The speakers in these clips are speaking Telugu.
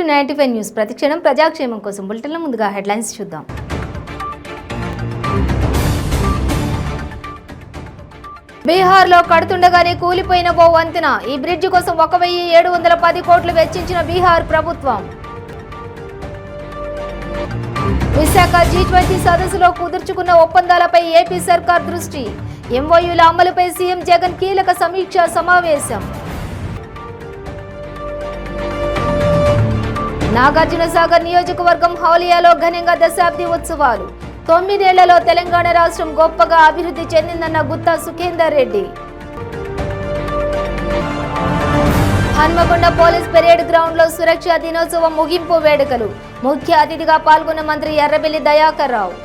95 న్యూస్ ప్రతిక్షణం ప్రజాక్షేమం కోసం బులెటిన్ల ముందుగా హెడ్లైన్స్ చూద్దాం. బీహార్లో కడుతుండగానే కూలిపోయిన ఓ వంతెన. ఈ బ్రిడ్జి కోసం 1710 కోట్లు వెచ్చించిన బీహార్ ప్రభుత్వం. విశాఖ G20 సదస్సులో కుదుర్చుకున్న ఒప్పందాలపై ఏపీ సర్కార్ దృష్టి. ఎంఓయూల అమలుపై సీఎం జగన్ కీలక సమీక్షా సమావేశం. నాగార్జునసాగర్ నియోజకవర్గం హౌలియాలో ఘనంగా దశాబ్ది ఉత్సవాలు. 9 ఏళ్లలో తెలంగాణ రాష్ట్రం గొప్పగా అభివృద్ధి చెందిందన్న Gutta Sukhender Reddy. Hanamkonda police parade ground లో సురక్షా దినోత్సవం ముగింపు వేడుకలు. ముఖ్య అతిథిగా పాల్గొన్న మంత్రి ఎర్రబెల్లి దయాకర్ రావు.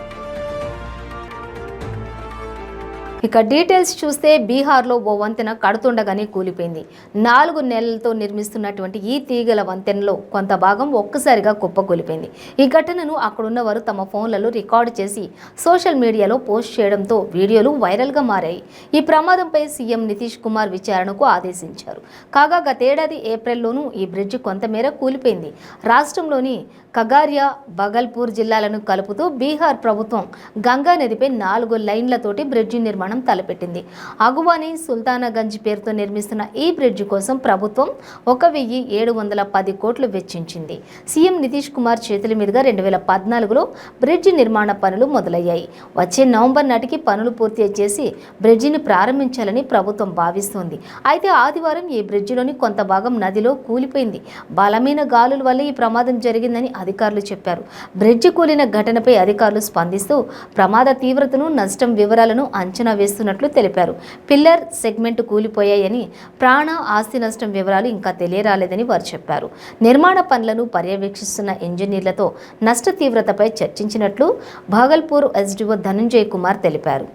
ఇక డీటెయిల్స్ చూస్తే బీహార్లో ఓ వంతెన కడుతుండగానే కూలిపోయింది. 4 నెలలతో నిర్మిస్తున్నటువంటి ఈ తీగల వంతెనలో కొంత భాగం ఒక్కసారిగా కుప్పకూలిపోయింది. ఈ ఘటనను అక్కడున్నవారు తమ ఫోన్లలో రికార్డు చేసి సోషల్ మీడియాలో పోస్ట్ చేయడంతో వీడియోలు వైరల్గా మారాయి. ఈ ప్రమాదంపై సీఎం నితీష్ కుమార్ విచారణకు ఆదేశించారు. కాగా గతేడాది ఏప్రిల్లోనూ ఈ బ్రిడ్జి కొంతమేర కూలిపోయింది. రాష్ట్రంలోని కగారియా, బగల్పూర్ జిల్లాలను కలుపుతూ బీహార్ ప్రభుత్వం గంగా నదిపై 4 లైన్లతోటి బ్రిడ్జి నిర్మాణం తలపెట్టింది. అగువాని సుల్తానాగంజ్ పేరుతో నిర్మిస్తున్న ఈ బ్రిడ్జి కోసం ప్రభుత్వం 1710 కోట్లు వెచ్చించింది. సీఎం నితీష్ కుమార్ చేతుల మీదుగా 2014లో బ్రిడ్జి నిర్మాణ పనులు మొదలయ్యాయి. వచ్చే నవంబర్ నాటికి పనులు పూర్తి చేసి బ్రిడ్జిని ప్రారంభించాలని ప్రభుత్వం భావిస్తోంది. అయితే ఆదివారం ఈ బ్రిడ్జిలోని కొంత భాగం నదిలో కూలిపోయింది. బలమైన గాలుల వల్ల ఈ ప్రమాదం జరిగిందని అధికారులు చెప్పారు. బ్రిడ్జి కూలిన ఘటనపై అధికారులు స్పందిస్తూ ప్రమాద తీవ్రతను, నష్టం వివరాలను అంచనా వేస్తున్నట్లు తెలిపారు. పిల్లర్ సెగ్మెంట్ కూలిపోయాయని, ప్రాణ ఆస్తి నష్టం వివరాలు ఇంకా తెలియరాలేదని వారు చెప్పారు. నిర్మాణ పనులను పర్యవేక్షిస్తున్న ఇంజనీర్లతో నష్ట తీవ్రతపై చర్చించినట్లు భాగల్పూర్ ఎస్డీఓ ధనంజయ్ కుమార్ తెలిపారు.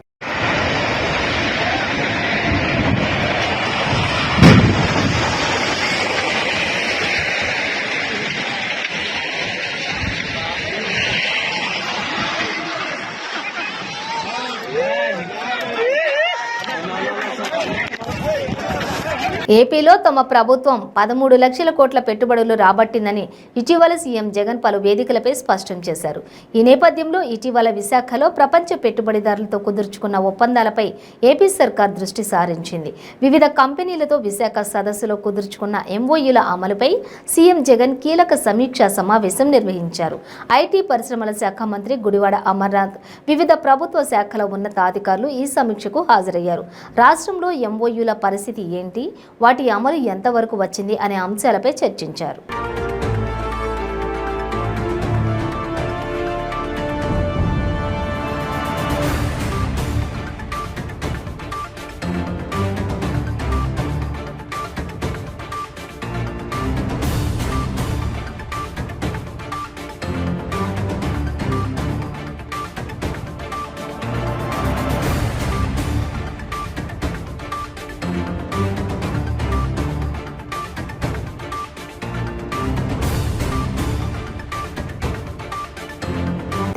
ఏపీలో తమ ప్రభుత్వం 13 లక్షల కోట్ల పెట్టుబడులు రాబట్టిందని ఇటీవల సీఎం జగన్ పలు వేదికలపై స్పష్టం చేశారు. ఈ నేపథ్యంలో ఇటీవల విశాఖలో ప్రపంచ పెట్టుబడిదారులతో కుదుర్చుకున్న ఒప్పందాలపై ఏపీ సర్కార్ దృష్టి సారించింది. వివిధ కంపెనీలతో విశాఖ సదస్సులో కుదుర్చుకున్న ఎంఓయూల అమలుపై సీఎం జగన్ కీలక సమీక్షా సమావేశం నిర్వహించారు. ఐటీ పరిశ్రమల శాఖ మంత్రి గుడివాడ అమర్నాథ్, వివిధ ప్రభుత్వ శాఖల ఉన్నతాధికారులు ఈ సమీక్షకు హాజరయ్యారు. రాష్ట్రంలో ఎంఓయూల పరిస్థితి ఏంటి, వాటి అమలు ఎంతవరకు వచ్చింది అనే అంశాలపై చర్చించారు.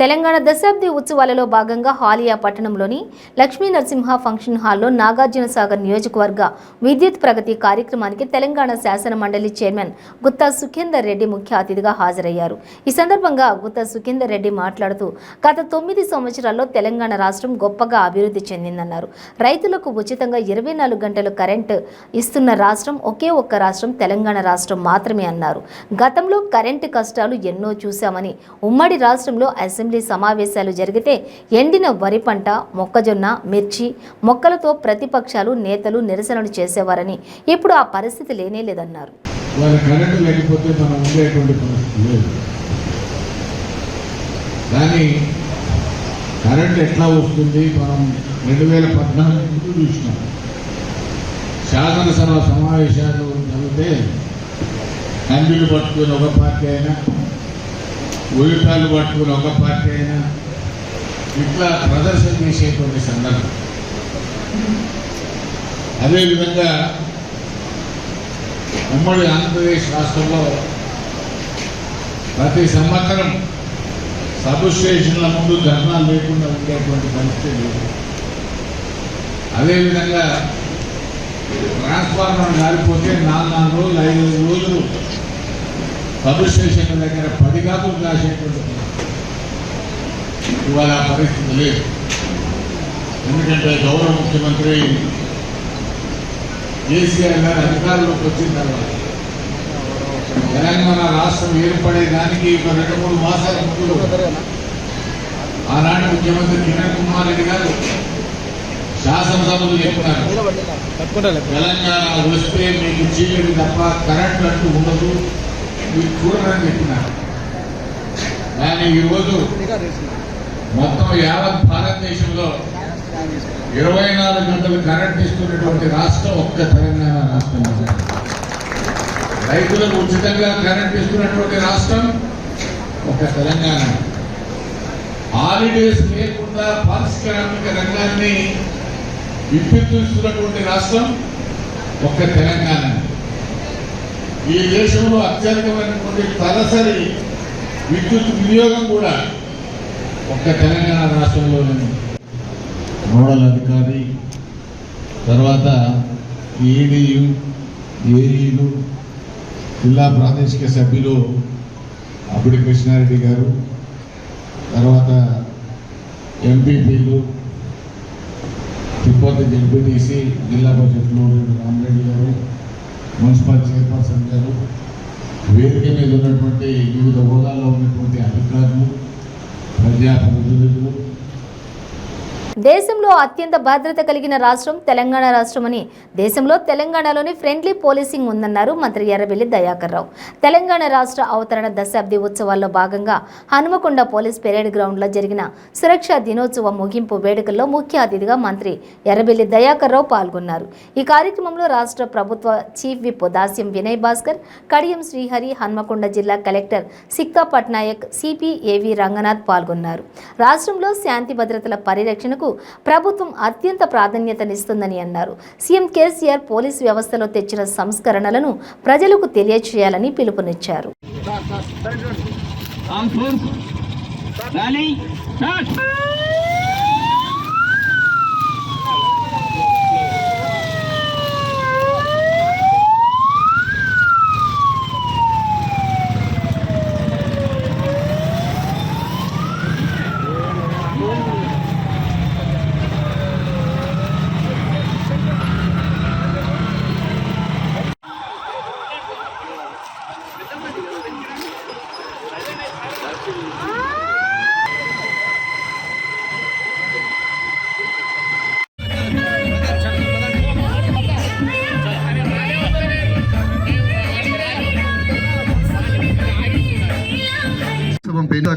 తెలంగాణ దశాబ్ది ఉత్సవాలలో భాగంగా హాలియా పట్టణంలోని లక్ష్మీ నరసింహ ఫంక్షన్ హాల్లో నాగార్జునసాగర్ నియోజకవర్గ విద్యుత్ ప్రగతి కార్యక్రమానికి తెలంగాణ శాసన మండలి చైర్మన్ గుత్తా సుఖేందర్ రెడ్డి ముఖ్య అతిథిగా హాజరయ్యారు. ఈ సందర్భంగా గుత్తా సుఖేందర్ రెడ్డి మాట్లాడుతూ గత 9 సంవత్సరాల్లో తెలంగాణ రాష్ట్రం గొప్పగా అభివృద్ధి చెందిందన్నారు. రైతులకు ఉచితంగా 24 గంటలు కరెంటు ఇస్తున్న రాష్ట్రం ఒకే ఒక్క రాష్ట్రం తెలంగాణ రాష్ట్రం మాత్రమే అన్నారు. గతంలో కరెంటు కష్టాలు ఎన్నో చూశామని, ఉమ్మడి రాష్ట్రంలో అసెంబ్లీ సమావేశాలు జరిగితే ఎండిన వరి పంట, మొక్కజొన్న, మిర్చి మొక్కలతో ప్రతిపక్షాలు, నేతలు నిరసనలు చేసేవారని, ఇప్పుడు ఆ పరిస్థితి లేనే లేదన్నారు. కరెంట్ ఎట్లా వస్తుంది మనం 2014 చూసినాం. శాసనసభ సమావేశాలు జరిగితే కందులు పట్టుకుని ఒక పార్టీ అయినా, ఉల్లిపాయలు పట్టుకుని ఒక పార్టీ అయినా ఇట్లా ప్రదర్శన చేసేటువంటి సందర్భం. అదేవిధంగా ఉమ్మడి ఆంధ్రప్రదేశ్ రాష్ట్రంలో ప్రతి సంవత్సరం సబ్ స్టేషన్ల ముందు ధర్నాలు లేకుండా ఉండేటువంటి పరిస్థితి లేదు. అదేవిధంగా ట్రాన్స్ఫార్మర్ గారిపోతే 4 రోజులు 5 రోజులు సబ్ స్టేషన్ల దగ్గర 10 కాపులు కాసేటువంటి ఇవాళ ఆ పరిస్థితి లేదు. ఎందుకంటే గౌరవ ముఖ్యమంత్రి కేసీఆర్ గారు అధికారంలోకి వచ్చిన తర్వాత తెలంగాణ రాష్ట్రం ఏర్పడేదానికి ఒక 2-3 మాసాల ముందు ఆనాటి ముఖ్యమంత్రి కిరణ్ కుమార్ రెడ్డి గారు శాసనసభలు చెప్పినారు, తెలంగాణ వస్తే మీకు చీకటి తప్ప కరెంట్ అంటూ ఉండదు, మీరు చూడరని చెప్పినారు. కానీ ఈరోజు మొత్తం యావత్ భారతదేశంలో 24 గంటలు కరెంట్ ఇస్తున్నటువంటి రాష్ట్రం ఒక్క తెలంగాణ రాష్ట్రం. రైతులకు ఉచితంగా కరెంట్ ఇస్తున్నటువంటి రాష్ట్రం ఒక్క తెలంగాణ. హాలిడేస్ లేకుండా పారిశ్రామిక రంగాన్ని విద్యుత్తున్నటువంటి రాష్ట్రం ఒక్క తెలంగాణ. ఈ దేశంలో అత్యధికమైనటువంటి తలసరి విద్యుత్ వినియోగం కూడా ఒక్క తెలంగాణ రాష్ట్రంలోనే. నోడల్ అధికారి, తర్వాత ఈడీయు, ఏఈలు, జిల్లా ప్రాదేశిక సభ్యులు అబ్బిడి కృష్ణారెడ్డి గారు, తర్వాత ఎంపీపీలు, తిరుపతి జడ్పీటీసీ, జిల్లా పరిషత్లో రామరెడ్డి గారు, మున్సిపల్ చైర్పర్సన్ గారు, వేదిక మీద ఉన్నటువంటి వివిధ హోదాల్లో ఉన్నటువంటి అధికారులు, ప్రజాప్రతినిధులు. దేశంలో అత్యంత భద్రత కలిగిన రాష్ట్రం తెలంగాణ రాష్ట్రమని, దేశంలో తెలంగాణలోని ఫ్రెండ్లీ పోలీసింగ్ ఉందన్నారు మంత్రి ఎర్రబెల్లి దయాకర్ రావు. తెలంగాణ రాష్ట్ర అవతరణ దశాబ్ది ఉత్సవాల్లో భాగంగా హనుమకొండ పోలీస్ పెరేడ్ గ్రౌండ్లో జరిగిన సురక్షా దినోత్సవ ముగింపు వేడుకల్లో ముఖ్య అతిథిగా మంత్రి ఎర్రబెల్లి దయాకర్ రావు పాల్గొన్నారు. ఈ కార్యక్రమంలో రాష్ట్ర ప్రభుత్వ చీఫ్ విప్ దాస్యం వినయ్ భాస్కర్, కడియం శ్రీహరి, హన్మకొండ జిల్లా కలెక్టర్ సిక్తా పట్నాయక్, సిపి ఏవి రంగనాథ్ పాల్గొన్నారు. రాష్ట్రంలో శాంతి భద్రతల పరిరక్షణకు ప్రభుత్వం అత్యంత ప్రాధాన్యతనిస్తుందని అన్నారు. సీఎం కేసీఆర్ పోలీసు వ్యవస్థలో తెచ్చిన సంస్కరణలను ప్రజలకు తెలియజేయాలని పిలుపునిచ్చారు.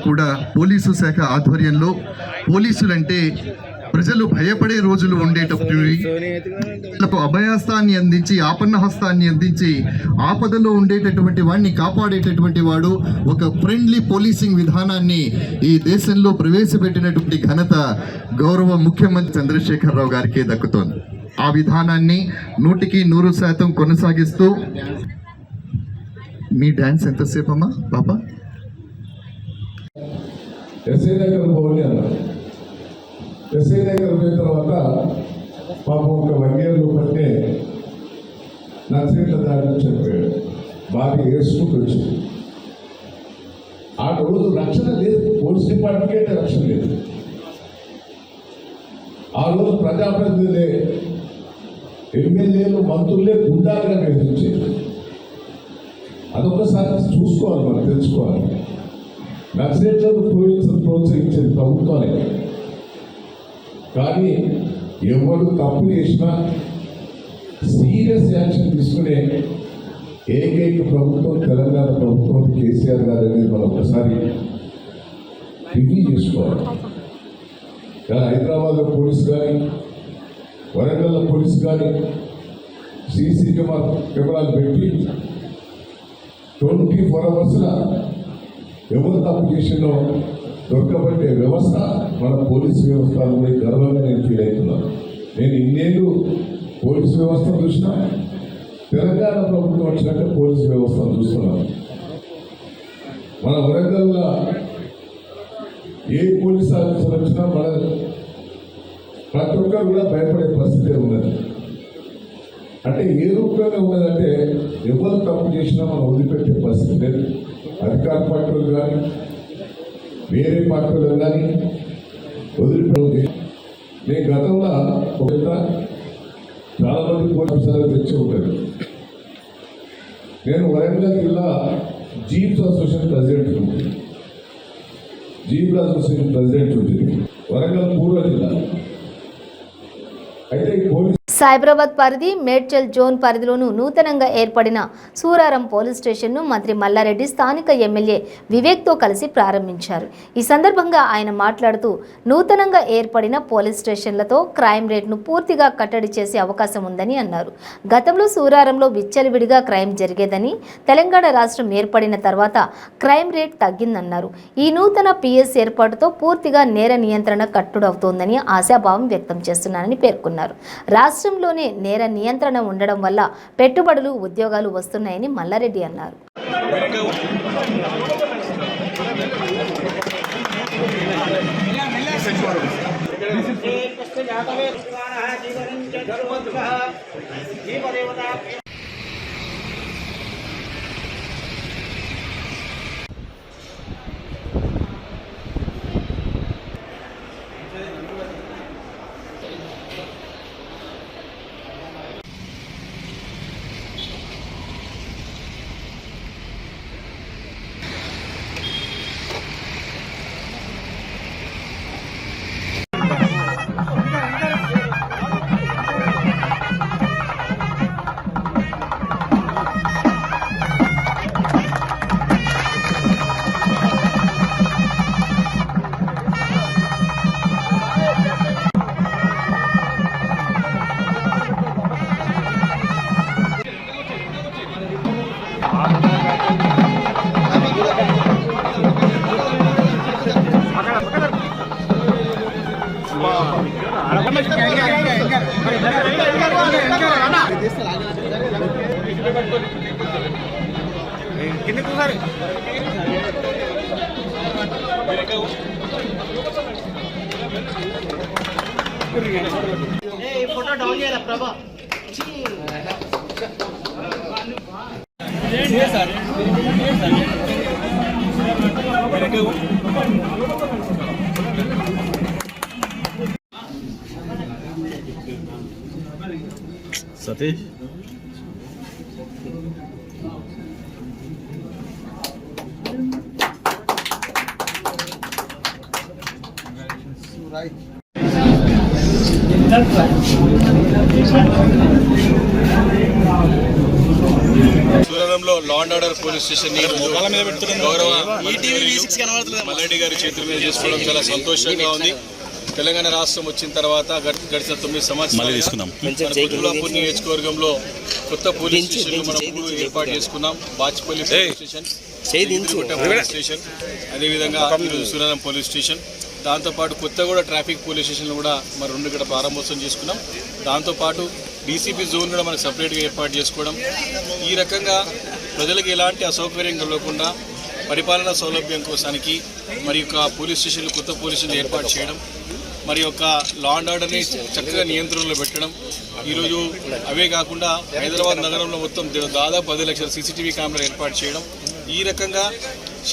కూడా పోలీసు శాఖ ఆధ్వర్యంలో పోలీసులంటే ప్రజలు భయపడే రోజులు ఉండేటప్పుడు అభయహస్తాన్ని అందించి, ఆపన్న హస్తాన్ని అందించి, ఆపదలో ఉండేటటువంటి వాడిని కాపాడేటటువంటి వాడు ఒక ఫ్రెండ్లీ పోలీసింగ్ విధానాన్ని ఈ దేశంలో ప్రవేశపెట్టినటువంటి ఘనత గౌరవ ముఖ్యమంత్రి చంద్రశేఖరరావు గారికి దక్కుతోంది. ఆ విధానాన్ని 100% కొనసాగిస్తూ మీ డాన్స్ ఎంతసేపు అమ్మా పాప? ఎస్ఐ దగ్గర పోవాలి అన్నారు. ఎస్ఐ దగ్గర పోయిన తర్వాత పాపం ఒక 1 year లోపట్టే నర్సింగ్ల దాడి చెప్పాడు. బాగా ఏడ్చుకుంటూ వచ్చింది. ఆ రోజు రక్షణ లేదు, పోలీస్ డిపార్ట్మెంట్ రక్షణ లేదు. ఆ రోజు ప్రజాప్రతినిధులే, ఎమ్మెల్యేలు, మంత్రులే గుండాలుగా నిర్వహించేది. అదొకసారి చూసుకోవాలి, మనం తెలుసుకోవాలి. నక్సలైట్లను ప్రోత్సహించేది ప్రభుత్వాన్ని. కానీ ఎవరు తప్పు చేసినా సీరియస్ యాక్షన్ తీసుకునే ఏకైక ప్రభుత్వం తెలంగాణ ప్రభుత్వం, కేసీఆర్ గారు అనేది మనం ఒకసారి రివ్యూ చేసుకోవాలి. కానీ హైదరాబాద్లో పోలీసు కానీ, వరంగల్లో పోలీసు కానీ సీసీ కెమెరాలు పెట్టి 24 hours ఎవరు తప్పు చేసినో దొరకబట్టే వ్యవస్థ మన పోలీసు వ్యవస్థ కూడా గర్వంగా నేను ఫీల్ అవుతున్నాను. నేను ఇన్నేళ్ళు పోలీసు వ్యవస్థ చూసినా, తెలంగాణ ప్రభుత్వం వచ్చినాక పోలీసు వ్యవస్థ చూస్తున్నాను. మన వరంగల్లో ఏ పోలీసు ఆఫీసర్ వచ్చినా మన ప్రతి ఒక్కరు కూడా భయపడే పరిస్థితి ఉన్నది. అంటే ఏ రూపంగా ఉన్నదంటే ఎవరు తప్పు చేసినా మనం వదిలిపెట్టే పరిస్థితి లేదు. అధికార పార్టీలు కానీ వేరే పార్టీలు కానీ వదిలిపెట్టి నేను గతంలో ఒక చాలా మంది పోలీసులు తెచ్చి ఉంటారు. నేను వరంగల్ జిల్లా జీప్స్ అసోసియేషన్ ప్రెసిడెంట్ ఉంటుంది. జీప్స్ అసోసియేషన్ ప్రెసిడెంట్ ఉంటుంది వరంగల్ పూర్వ జిల్లా. అయితే ఈ పోలీసు సైబరాబాద్ పరిధి మేడ్చల్ జోన్ పరిధిలోనూ నూతనంగా ఏర్పడిన సూరారం పోలీస్ స్టేషన్ను మంత్రి మల్లారెడ్డి స్థానిక ఎమ్మెల్యే వివేక్తో కలిసి ప్రారంభించారు. ఈ సందర్భంగా ఆయన మాట్లాడుతూ నూతనంగా ఏర్పడిన పోలీస్ స్టేషన్లతో క్రైమ్ రేట్ను పూర్తిగా కట్టడి చేసే అవకాశం ఉందని అన్నారు. గతంలో సూరారంలో విచ్చలవిడిగా క్రైమ్ జరిగేదని, తెలంగాణ రాష్ట్రం ఏర్పడిన తర్వాత క్రైమ్ రేట్ తగ్గిందన్నారు. ఈ నూతన పిఎస్ ఏర్పాటుతో పూర్తిగా నేర నియంత్రణ కట్టుడవుతోందని ఆశాభావం వ్యక్తం చేస్తున్నానని పేర్కొన్నారు. రాష్ట్రంలోనే నేర నియంత్రణ ఉండడం వల్ల పెట్టుబడులు, ఉద్యోగాలు వస్తున్నాయని మల్లారెడ్డి అన్నారు. फोटो डाउन किया प्रभा सतीश సూరారంలో law and order police station గౌరవ మల్లారెడ్డి గారి చేతుల మీద చేసుకోవడం చాలా సంతోషంగా ఉంది. తెలంగాణ రాష్ట్రం వచ్చిన తర్వాత గడిచిన 9 సంవత్సరాలు కుతుబులాపూర్ నియోజకవర్గంలో కొత్త పోలీస్ స్టేషన్లు మనం ఏర్పాటు చేసుకున్నాం. Bachupally police station, police station, అదేవిధంగా సూరారం పోలీస్ స్టేషన్, దాంతోపాటు కొత్తగూడ ట్రాఫిక్ పోలీస్ స్టేషన్లు కూడా మరి 2 ఇక్కడ ప్రారంభోత్సవం చేసుకున్నాం. దాంతోపాటు డీసీపీ జోన్ కూడా మనకు సపరేట్గా ఏర్పాటు చేసుకోవడం, ఈ రకంగా ప్రజలకు ఎలాంటి అసౌకర్యం కలగకుండా పరిపాలనా సౌలభ్యం కోసానికి మరి యొక్క పోలీస్ స్టేషన్లు, కొత్త పోలీస్ స్టేషన్లు ఏర్పాటు చేయడం, మరి యొక్క లా అండ్ ఆర్డర్ని చక్కగా నియంత్రణలో పెట్టడం. ఈరోజు అవే కాకుండా హైదరాబాద్ నగరంలో మొత్తం దాదాపు 10 లక్షల సీసీటీవీ కెమెరాలు ఏర్పాటు చేయడం, ఈ రకంగా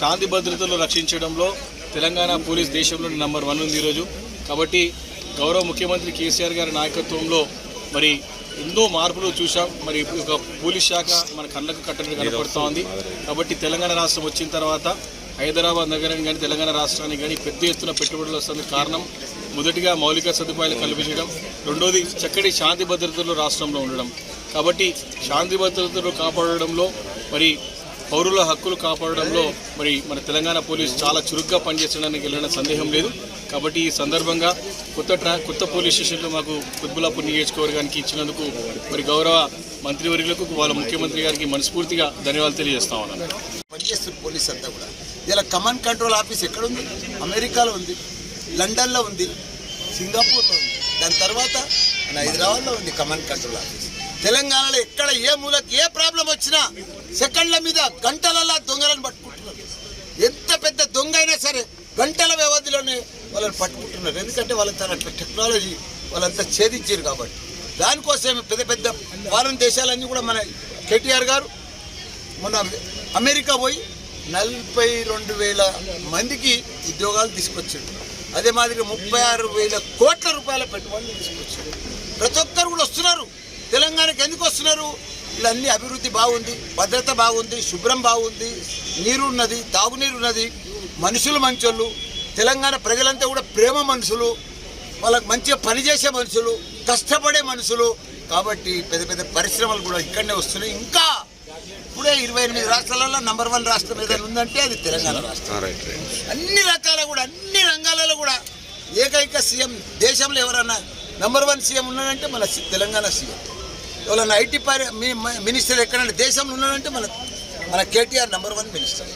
శాంతి భద్రతలు రక్షించడంలో తెలంగాణ పోలీస్ దేశంలో నంబర్ 1 ఉంది ఈరోజు. కాబట్టి గౌరవ ముఖ్యమంత్రి కేసీఆర్ గారి నాయకత్వంలో మరి ఎన్నో మార్పులు చూసాం. మరి ఒక పోలీస్ శాఖ మన కళ్ళకు కట్టడం కనపడుతూ ఉంది. కాబట్టి తెలంగాణ రాష్ట్రం వచ్చిన తర్వాత హైదరాబాద్ నగరానికి కానీ తెలంగాణ రాష్ట్రానికి కానీ పెద్ద ఎత్తున పెట్టుబడులు వస్తుంది. కారణం మొదటిగా మౌలిక సదుపాయాలు కల్పించడం, రెండోది చక్కటి శాంతి భద్రతలు రాష్ట్రంలో ఉండడం. కాబట్టి శాంతి భద్రతలు కాపాడడంలో మరి పౌరుల హక్కులు కాపాడడంలో మరి మన తెలంగాణ పోలీసు చాలా చురుగ్గా పనిచేసడానికి వెళ్ళిన సందేహం లేదు. కాబట్టి ఈ సందర్భంగా కొత్త పోలీస్ స్టేషన్లు మాకు కుతుబులాపూర్ నియోజకవర్గానికి ఇచ్చినందుకు మరి గౌరవ మంత్రివర్యులకు, వాళ్ళ ముఖ్యమంత్రి గారికి మనస్ఫూర్తిగా ధన్యవాదాలు తెలియజేస్తా ఉన్నాను. పనిచేస్తున్న పోలీస్ అంతా కూడా ఇలా కమాండ్ కంట్రోల్ ఆఫీస్ ఎక్కడుంది? అమెరికాలో ఉంది, లండన్లో ఉంది, సింగపూర్లో ఉంది, దాని తర్వాత మన హైదరాబాద్లో ఉంది కమాండ్ కంట్రోల్ ఆఫీస్. తెలంగాణలో ఎక్కడ ఏ మూలకి ఏ ప్రాబ్లం వచ్చినా సెకండ్ల మీద గంటలలో దొంగలను పట్టుకుంటున్నారు. ఎంత పెద్ద దొంగ అయినా సరే గంటల వ్యవధిలోనే వాళ్ళని పట్టుకుంటున్నారు. ఎందుకంటే వాళ్ళ తన టెక్నాలజీ వాళ్ళంతా ఛేదించారు. కాబట్టి దానికోసమే పెద్ద పెద్ద ఫారెన్ దేశాలన్నీ కూడా మన కేటీఆర్ గారు మొన్న అమెరికా పోయి 42,000 మందికి ఉద్యోగాలు తీసుకొచ్చాడు. అదే మాదిరిగా 36,000 కోట్ల రూపాయల పెట్టుబడులు తీసుకొచ్చాడు. ప్రతి ఒక్కరు కూడా వస్తున్నారు తెలంగాణకి. ఎందుకు వస్తున్నారు? వీళ్ళన్నీ అభివృద్ధి బాగుంది, భద్రత బాగుంది, శుభ్రం బాగుంది, నీరు ఉన్నది, తాగునీరు ఉన్నది, మనుషులు మంచోళ్ళు, తెలంగాణ ప్రజలంతా కూడా ప్రేమ మనుషులు, వాళ్ళకి మంచిగా పనిచేసే మనుషులు, కష్టపడే మనుషులు. కాబట్టి పెద్ద పెద్ద పరిశ్రమలు కూడా ఇక్కడనే వస్తున్నాయి. ఇంకా ఇప్పుడే 28 రాష్ట్రాలలో నంబర్ 1 రాష్ట్రం ఏదైనా ఉందంటే అది తెలంగాణ రాష్ట్రం. అన్ని రకాల కూడా అన్ని రంగాలలో కూడా ఏకైక సీఎం దేశంలో ఎవరన్నా నంబర్ 1 సీఎం ఉన్నాడంటే మన తెలంగాణ సీఎం. ఎవరన్నా ఐటీ మినిస్టర్ ఎక్కడైనా దేశంలో ఉన్నాడంటే మన కేటీఆర్ నంబర్ 1 మినిస్టర్.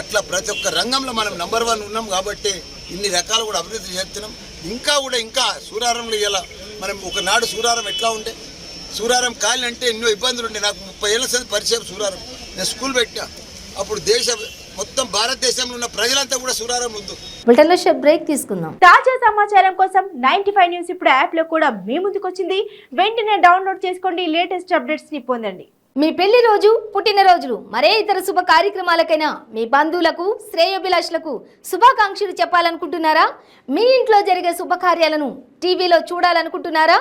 అట్లా ప్రతి ఒక్క రంగంలో మనం నంబర్ 1 ఉన్నాం కాబట్టి ఇన్ని రకాలు కూడా అభివృద్ధి చేస్తున్నాం. ఇంకా సూరారంలో ఇలా మనం ఒకనాడు సూరారం ఎట్లా ఉండే, సూరారం కాలంటే ఎన్నో ఇబ్బందులు ఉండే. నాకు 30 ఏళ్ళ సంది పరిచయం సూరారం. నేను స్కూల్ పెట్టా. అప్పుడు మొత్తం భారతదేశంలో ఉన్న ప్రజలంతా కూడా సూరారం ముందు. బులెటిన్లో షార్ట్ బ్రేక్ తీసుకుందాం. తాజా సమాచారం కోసం 95 న్యూస్ ఇప్పుడు యాప్ లో కూడా మీ ముందుకొచ్చింది. వెంటనే డౌన్లోడ్ చేసుకోండి, లేటెస్ట్ అప్డేట్స్ ని పొందండి. మీ పెళ్లి రోజు, పుట్టినరోజులు, మరే ఇతర శుభ కార్యక్రమాలకైనా మీ బంధువులకు, శ్రేయోభిలాషులకు శుభాకాంక్షలు చెప్పాలనుకుంటున్నారా? మీ ఇంట్లో జరిగే శుభకార్యాలను టీవీలో చూడాలనుకుంటున్నారా?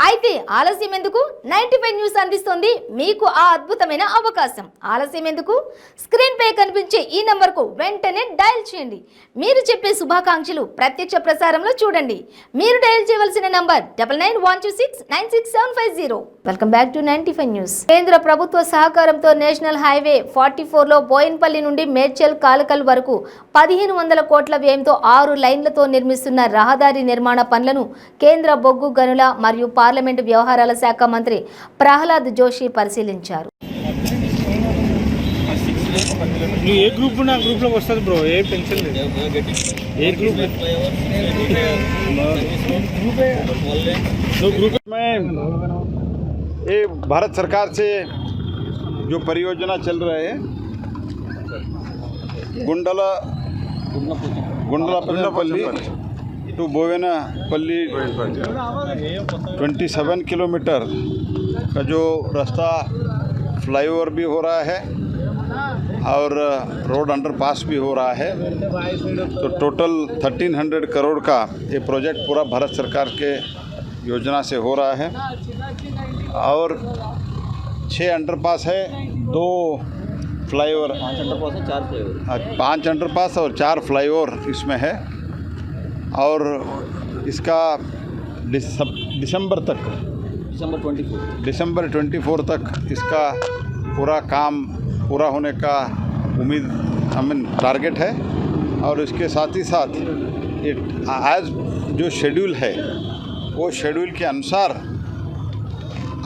అయితే ఆలస్యం ఎందుకు? 95 న్యూస్ అందిస్తుంది మీకు ఆ అద్భుతమైన అవకాశం. ఆలస్యం ఎందుకు? స్క్రీన్ పై కనిపించే ఈ నంబర్కు వెంటనే డయల్ చేయండి. మీరు చెప్పే శుభాకాంక్షలు ప్రత్యక్ష ప్రసారంలో చూడండి. మీరు డయల్ చేయవలసిన number 9912696750. Welcome back to 95 news. కేంద్ర ప్రభుత్వ సహకారంతో నేషనల్ హైవే 44లో బోయిన్పల్లి నుండి మేడ్చల్ కాలకల్ వరకు 1500 కోట్ల వ్యయంతో 6 లైన్లతో నిర్మిస్తున్న రహదారి నిర్మాణ పనులను కేంద్ర బొగ్గు గనుల మరియు పార్లమెంటు వ్యవహారాల శాఖ మంత్రి ప్రహ్లాద్ జోషి పరిశీలించారు. ఏ గ్రూప్ నా గ్రూప్ లోకి వస్తుంది బ్రో, ఏ టెన్షన్ లేదు. ఏ గ్రూప్ में ये भारत सरकार से जो परियोजना चल रहा है गुंडलापल्ली टू बोवेनापल्ली 27 किलोमीटर का जो रास्ता फ्लाईओवर भी हो रहा है और रोड अंडरपास भी हो रहा है, तो टोटल 1300 करोड़ का ये प्रोजेक्ट पूरा भारत सरकार के योजना से हो रहा है। और 6 अंडरपास है, 2 फ्लाईओवर, 5 अंडरपास और 4 फ्लाईओवर इसमें है। और इसका दिसंबर 24 तक इसका पूरा काम पूरा होने का टारगेट है। और इसके साथ ही साथ आज जो शेड्यूल है वो शेड्यूल के अनुसार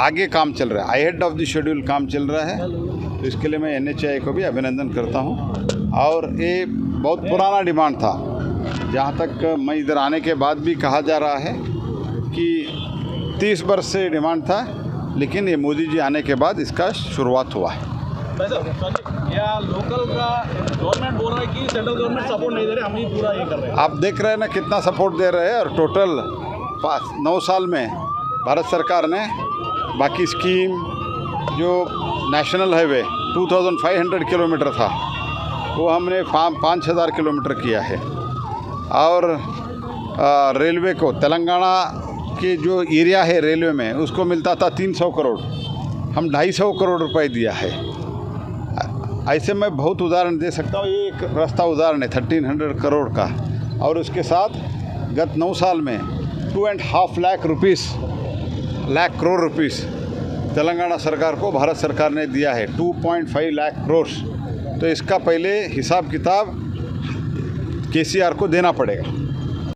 आगे काम चल रहा है, अहेड ऑफ द शेड्यूल काम चल रहा है। तो इसके लिए मैं NHAI को भी अभिनंदन करता हूँ। और ये बहुत पुराना डिमांड था, जहाँ तक मैं इधर आने के बाद भी कहा जा रहा है कि 30 वर्ष से डिमांड था, लेकिन ये मोदी जी आने के बाद इसका शुरुआत हुआ है। या लोकल का गवर्नमेंट बोल रहा है कि सेंट्रल गवर्नमेंट सपोर्ट नहीं दे रहे, हम ही पूरा ये कर रहे हैं। आप देख रहे हैं ना कितना सपोर्ट दे रहे हैं। और टोटल 9 साल में भारत सरकार ने बाकी स्कीम जो नेशनल हाईवे 2500 किलोमीटर था वो हमने 5000 किलोमीटर किया है। और रेलवे को तेलंगाना के जो एरिया है रेलवे में उसको मिलता था 300 करोड़, हम 250 करोड़ रुपए दिया है। ऐसे मैं बहुत उदाहरण दे सकता हूँ। ये एक रास्ता उदाहरण है 1300 करोड़ का। और उसके साथ गत 9 साल में 2.5 लाख करोड़ रुपीस तेलंगाना सरकार को भारत सरकार ने दिया है, 2.5 लाख करोड़। तो इसका पहले हिसाब किताब KCR को देना पड़ेगा।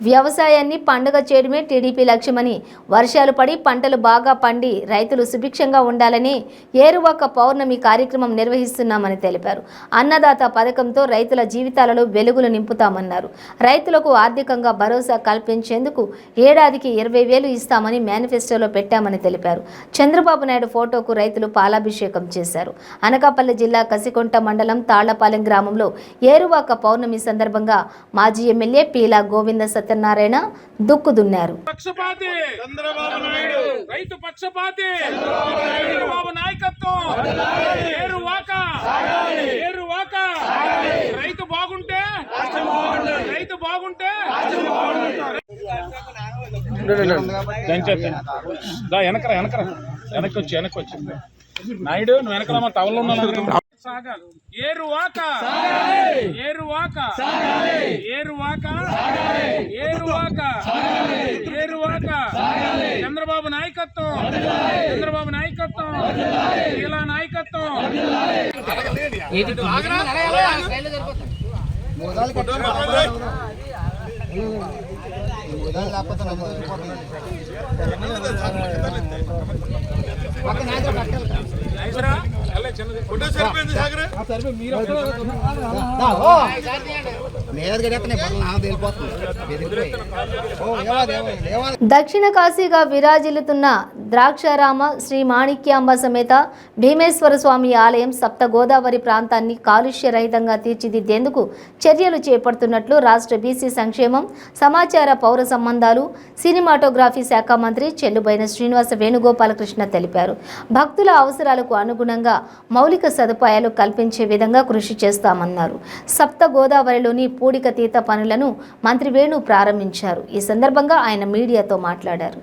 వ్యవసాయాన్ని పండుగ చేయడమే టీడీపీ లక్ష్యమని, వర్షాలు పడి పంటలు బాగా పండి రైతులు సుభిక్షంగా ఉండాలని ఏరువాక పౌర్ణమి కార్యక్రమం నిర్వహిస్తున్నామని తెలిపారు. అన్నదాత పథకంతో రైతుల జీవితాలలో వెలుగులు నింపుతామన్నారు. రైతులకు ఆర్థికంగా భరోసా కల్పించేందుకు ఏడాదికి 20,000 ఇస్తామని మేనిఫెస్టోలో పెట్టామని తెలిపారు. చంద్రబాబు నాయుడు ఫోటోకు రైతులు పాలాభిషేకం చేశారు. అనకాపల్లి జిల్లా కసికొంట మండలం తాళ్లపాలెం గ్రామంలో ఏరువాక పౌర్ణమి సందర్భంగా మాజీ ఎమ్మెల్యే పీలా గోవింద సత్య సత్యనారాయణ దుక్కుదున్నారు. పక్షపాతి చంద్రబాబు నాయుడు, రైతు పక్షపాతి చంద్రబాబు నాయకత్వం, ఏరువాక ఏరువాక, రైతు బాగుంటే రైతు బాగుంటే వెనకరా వెనక్కి వచ్చి నాయుడు నువ్వు వెనకరా టవల్ ఉన్నా సాగాలి. ఏరువాక ఏరువాక ఏరువాక ఏరువాక ఏరువాక, చంద్రబాబు నాయకత్వం చంద్రబాబు నాయకత్వం, ఇలా నాయకత్వం. దక్షిణ కాశీగా విరాజిల్లుతున్న ద్రాక్షారామ శ్రీ మాణిక్యాంబ సమేత భీమేశ్వర స్వామి ఆలయం సప్త గోదావరి ప్రాంతాన్ని కాలుష్య రహితంగా తీర్చిదిద్దేందుకు చర్యలు చేపడుతున్నట్లు రాష్ట్ర బీసీ సంక్షేమం, సమాచార, పౌర సంబంధాలు, సినిమాటోగ్రఫీ శాఖ మంత్రి చెల్లుబోయిన శ్రీనివాస వేణుగోపాలకృష్ణ తెలిపారు. భక్తుల అవసరాలకు అనుగుణంగా మౌలిక సదుపాయాలు కల్పించే విధంగా కృషి చేస్తామన్నారు. సప్త గోదావరిలోని పూడికతీత పనులను మంత్రి వేణు ప్రారంభించారు. ఈ సందర్భంగా ఆయన మీడియాతో మాట్లాడారు.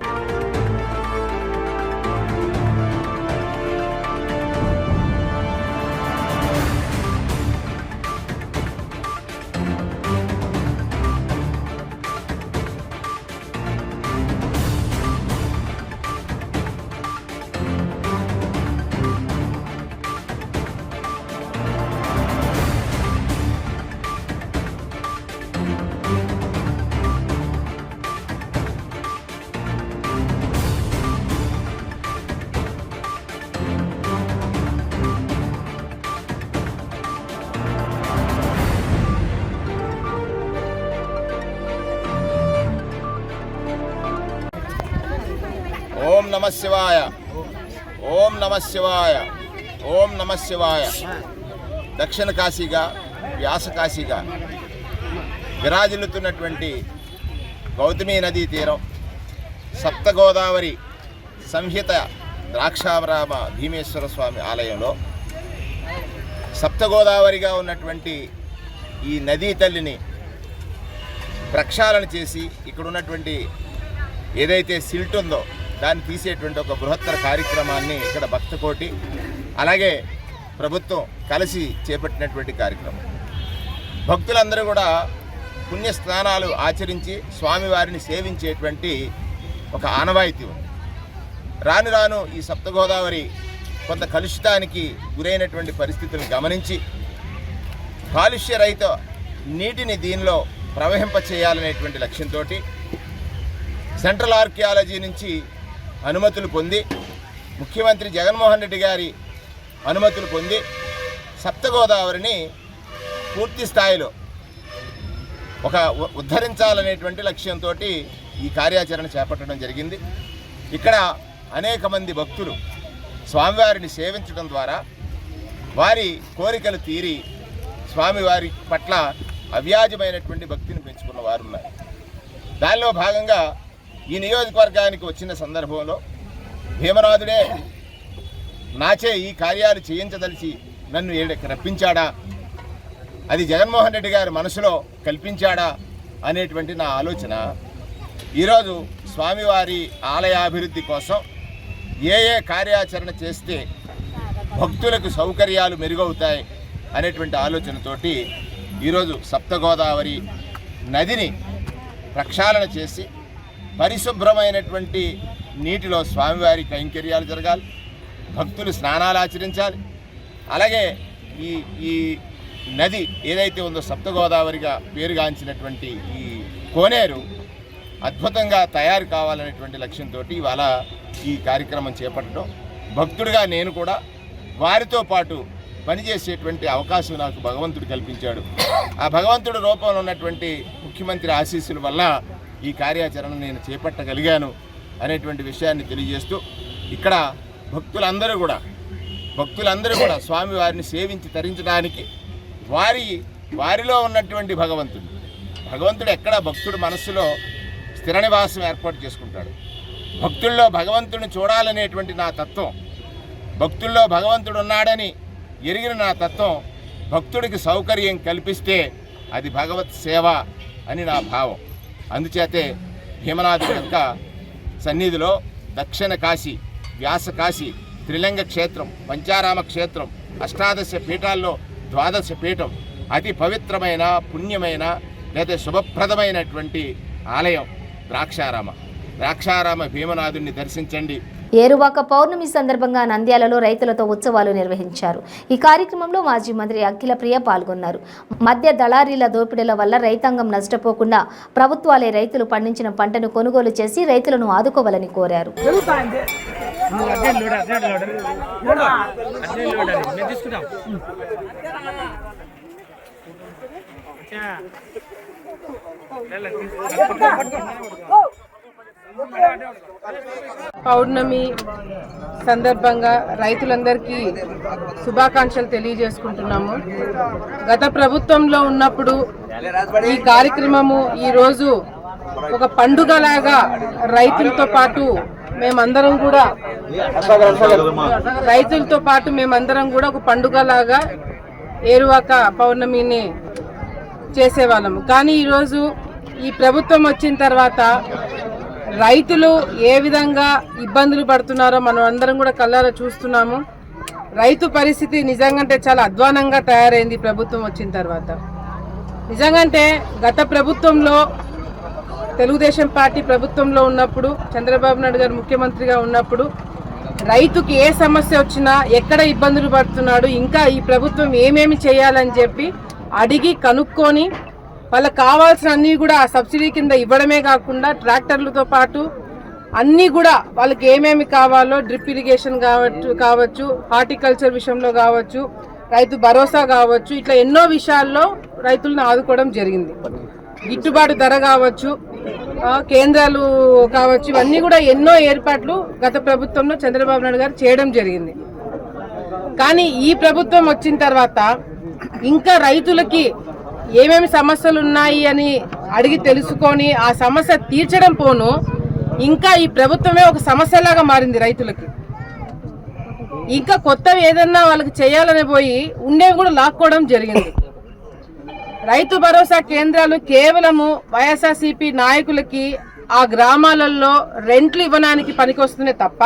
ఓం నమ శివాయ, ఓం నమ శివాయ, ఓం నమ శివాయ. దక్షిణ కాశీగా, వ్యాస కాశీగా విరాజిల్లుతున్నటువంటి గౌతమి నదీ తీరం, సప్త గోదావరి సంహిత ద్రాక్షారామ భీమేశ్వర స్వామి ఆలయంలో సప్త గోదావరిగా ఉన్నటువంటి ఈ నదీ తల్లిని ప్రక్షాళన చేసి ఇక్కడ ఉన్నటువంటి ఏదైతే సిల్ట్ ఉందో దాన్ని తీసేటువంటి ఒక బృహత్తర కార్యక్రమాన్ని ఇక్కడ భక్తకోటి అలాగే ప్రభుత్వం కలిసి చేపట్టినటువంటి కార్యక్రమం. భక్తులందరూ కూడా పుణ్య స్నానాలు ఆచరించి స్వామివారిని సేవించేటువంటి ఒక ఆనవాయితీ ఉంది. రాను రాను ఈ సప్తగోదావరి కొంత కలుషితానికి గురైనటువంటి పరిస్థితులను గమనించి కాలుష్యరహిత నీటిని దీనిలో ప్రవహింపచేయాలనేటువంటి లక్ష్యంతో సెంట్రల్ ఆర్కియాలజీ నుంచి అనుమతులు పొంది, ముఖ్యమంత్రి జగన్మోహన్ రెడ్డి గారి అనుమతులు పొంది సప్తగోదావరిని పూర్తి స్థాయిలో ఒక ఉద్ధరించాలనేటువంటి లక్ష్యంతో ఈ కార్యాచరణ చేపట్టడం జరిగింది. ఇక్కడ అనేక మంది భక్తులు స్వామివారిని సేవించడం ద్వారా వారి కోరికలు తీరి స్వామివారి పట్ల అవ్యాజమైనటువంటి భక్తిని పెంచుకున్న వారు ఉన్నారు. దానిలో భాగంగా ఈ నియోజకవర్గానికి వచ్చిన సందర్భంలో భీమనాథుడే నాచే ఈ కార్యాలు చేయించదలిచి నన్ను ఏడకి రప్పించాడా, అది జగన్మోహన్ రెడ్డి గారి మనసులో కల్పించాడా అనేటువంటి నా ఆలోచన ఈరోజు స్వామివారి ఆలయాభివృద్ధి కోసం ఏ కార్యాచరణ చేస్తే భక్తులకు సౌకర్యాలు మెరుగవుతాయి అనేటువంటి ఆలోచనతోటి ఈరోజు సప్తగోదావరి నదిని ప్రక్షాళన చేసి పరిశుభ్రమైనటువంటి నీటిలో స్వామివారి కైంకర్యాలు జరగాలి, భక్తులు స్నానాలు ఆచరించాలి. అలాగే ఈ నది ఏదైతే ఉందో సప్తగోదావరిగా పేరుగాంచినటువంటి ఈ కోనేరు అద్భుతంగా తయారు కావాలనేటువంటి లక్ష్యంతో ఇవాళ ఈ కార్యక్రమం చేపట్టడం, భక్తుడిగా నేను కూడా వారితో పాటు పనిచేసేటువంటి అవకాశం నాకు భగవంతుడు కల్పించాడు. ఆ భగవంతుడి రూపంలో ఉన్నటువంటి ముఖ్యమంత్రి ఆశీస్సుల వల్ల ఈ కార్యాచరణ నేను చేపట్టగలిగాను అనేటువంటి విషయాన్ని తెలియజేస్తూ ఇక్కడ భక్తులందరూ కూడా స్వామివారిని సేవించి తరించడానికి వారిలో ఉన్నటువంటి భగవంతుడు ఎక్కడ భక్తుడు మనస్సులో స్థిర నివాసం ఏర్పాటు చేసుకుంటాడు. భక్తుల్లో భగవంతుడిని చూడాలనేటువంటి నా తత్వం, భక్తుల్లో భగవంతుడు ఉన్నాడని ఎరిగిన నా తత్వం, భక్తుడికి సౌకర్యం కల్పిస్తే అది భగవత్ సేవ అని నా భావం. అందుచేతే భీమనాథుడి యొక్క సన్నిధిలో దక్షిణ కాశీ, వ్యాస కాశీ, త్రిలింగ క్షేత్రం, పంచారామ క్షేత్రం, అష్టాదశ పీఠాల్లో ద్వాదశ పీఠం, అతి పవిత్రమైన పుణ్యమైన లేదా శుభప్రదమైనటువంటి ఆలయం ద్రాక్షారామ భీమనాథుడిని దర్శించండి. ఏరువాక పౌర్ణమి సందర్భంగా నంద్యాలలో రైతులతో ఉత్సవాలు నిర్వహించారు. ఈ కార్యక్రమంలో మాజీ మంత్రి అఖిల ప్రియ పాల్గొన్నారు. మధ్య దళారీల దోపిడీల వల్ల రైతాంగం నష్టపోకుండా ప్రభుత్వాలే రైతులు పండించిన పంటను కొనుగోలు చేసి రైతులను ఆదుకోవాలని కోరారు. పౌర్ణమి సందర్భంగా రైతులందరికీ శుభాకాంక్షలు తెలియజేసుకుంటున్నాము. గత ప్రభుత్వంలో ఉన్నప్పుడు ఈ కార్యక్రమము ఈరోజు ఒక పండుగలాగా రైతులతో పాటు మేమందరం కూడా ఒక పండుగలాగా ఏరువాక పౌర్ణమిని చేసేవాళ్ళము. కానీ ఈరోజు ఈ ప్రభుత్వం వచ్చిన తర్వాత రైతులు ఏ విధంగా ఇబ్బందులు పడుతున్నారో మనం అందరం కూడా కళ్ళారా చూస్తున్నాము. రైతు పరిస్థితి నిజంగా చాలా అధ్వానంగా తయారైంది ప్రభుత్వం వచ్చిన తర్వాత. నిజంగా గత ప్రభుత్వంలో తెలుగుదేశం పార్టీ ప్రభుత్వంలో ఉన్నప్పుడు, చంద్రబాబు నాయుడు గారు ముఖ్యమంత్రిగా ఉన్నప్పుడు రైతుకి ఏ సమస్య వచ్చినా ఎక్కడ ఇబ్బందులు పడుతున్నాడు, ఇంకా ఈ ప్రభుత్వం ఏమేమి చేయాలని చెప్పి అడిగి కనుక్కొని వాళ్ళకి కావాల్సిన అన్నీ కూడా ఆ సబ్సిడీ కింద ఇవ్వడమే కాకుండా ట్రాక్టర్లతో పాటు అన్నీ కూడా వాళ్ళకి ఏమేమి కావాలో డ్రిప్ ఇరిగేషన్ కావచ్చు, హార్టికల్చర్ విషయంలో కావచ్చు, రైతు భరోసా కావచ్చు, ఇట్లా ఎన్నో విషయాల్లో రైతులను ఆదుకోవడం జరిగింది. గిట్టుబాటు ధర కావచ్చు, కేంద్రాలు కావచ్చు, ఇవన్నీ కూడా ఎన్నో ఏర్పాట్లు గత ప్రభుత్వంలో చంద్రబాబు నాయుడు గారు చేయడం జరిగింది. కానీ ఈ ప్రభుత్వం వచ్చిన తర్వాత ఇంకా రైతులకి ఏమేమి సమస్యలు ఉన్నాయి అని అడిగి తెలుసుకొని ఆ సమస్య తీర్చడం పోను ఇంకా ఈ ప్రభుత్వమే ఒక సమస్యలాగా మారింది రైతులకి. ఇంకా కొత్తవి ఏదన్నా వాళ్ళకి చేయాలని పోయి ఉండేవి కూడా లాక్కోవడం జరిగింది. రైతు భరోసా కేంద్రాలు కేవలము వైఎస్ఆర్సీపీ నాయకులకి ఆ గ్రామాలలో రెంట్లు ఇవ్వడానికి పనికొస్తున్నాయి తప్ప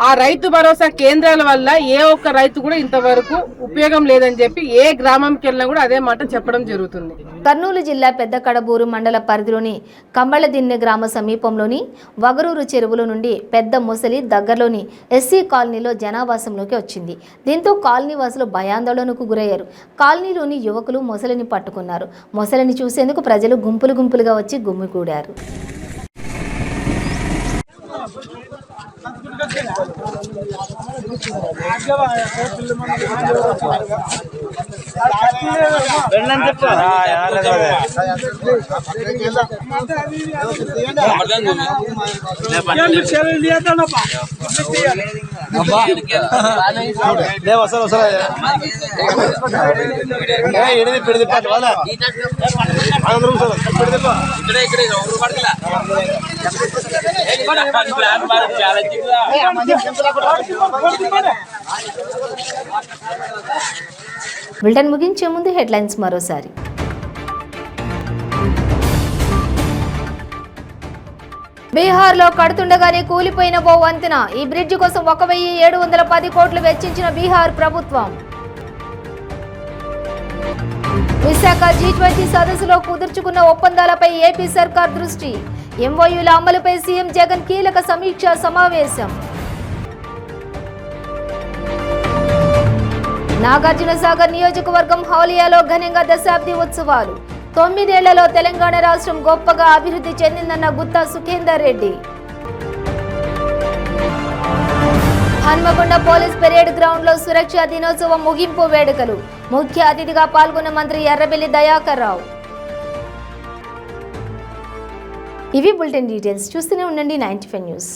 ఆ రైతు భరోసా కేంద్రాల వల్ల ఏ ఒక్క రైతు కూడా ఇంతవరకు ఉపయోగం లేదని చెప్పి ఏ గ్రామంకి వెళ్ళినా కూడా అదే మాట చెప్పడం జరుగుతుంది. కర్నూలు జిల్లా పెద్ద కడబూరు మండల పరిధిలోని కంబళదిన్నె గ్రామ సమీపంలోని వగరూరు చెరువుల నుండి పెద్ద మొసలి దగ్గరలోని ఎస్సీ కాలనీలో జనావాసంలోకి వచ్చింది. దీంతో కాలనీ వాసులు భయాందోళనకు గురయ్యారు. కాలనీలోని యువకులు మొసలిని పట్టుకున్నారు. మొసలిని చూసేందుకు ప్రజలు గుంపులుగా వచ్చి గుమిగూడారు. బులెటిన్ ముగించే ముందు హెడ్లైన్స్ మరోసారి. బీహార్లో కడుతుండగానే కూలిపోయిన ఓ వంతెన. ఈ బ్రిడ్జి కోసం 1710 కోట్లు వెచ్చించిన బీహార్ ప్రభుత్వం. విశాఖ G20 సదస్సులో కుదుర్చుకున్న ఒప్పందాలపై ఏపీ సర్కార్ దృష్టి. ఎంఓయూల అమలుపై సీఎం జగన్ కీలక సమీక్షా సమావేశం. నాగార్జునసాగర్ నియోజకవర్గం హౌలియాలో ఘనంగా దశాబ్ది ఉత్సవాలు. 9 ఏళ్లలో తెలంగాణ రాష్ట్రం గొప్పగా అభివృద్ధి చెందిందన్న Gutta Sukhender Reddy. Hanamkonda police parade ground లో సురక్షా దినోత్సవం ముగింపు వేడుకలు. ముఖ్య అతిథిగా పాల్గొన్న మంత్రి ఎర్రబెల్లి దయాకర్ రావు. ఇవి బులెటిన్ డీటెయిల్స్. చూస్తూనే ఉండండి 95 న్యూస్.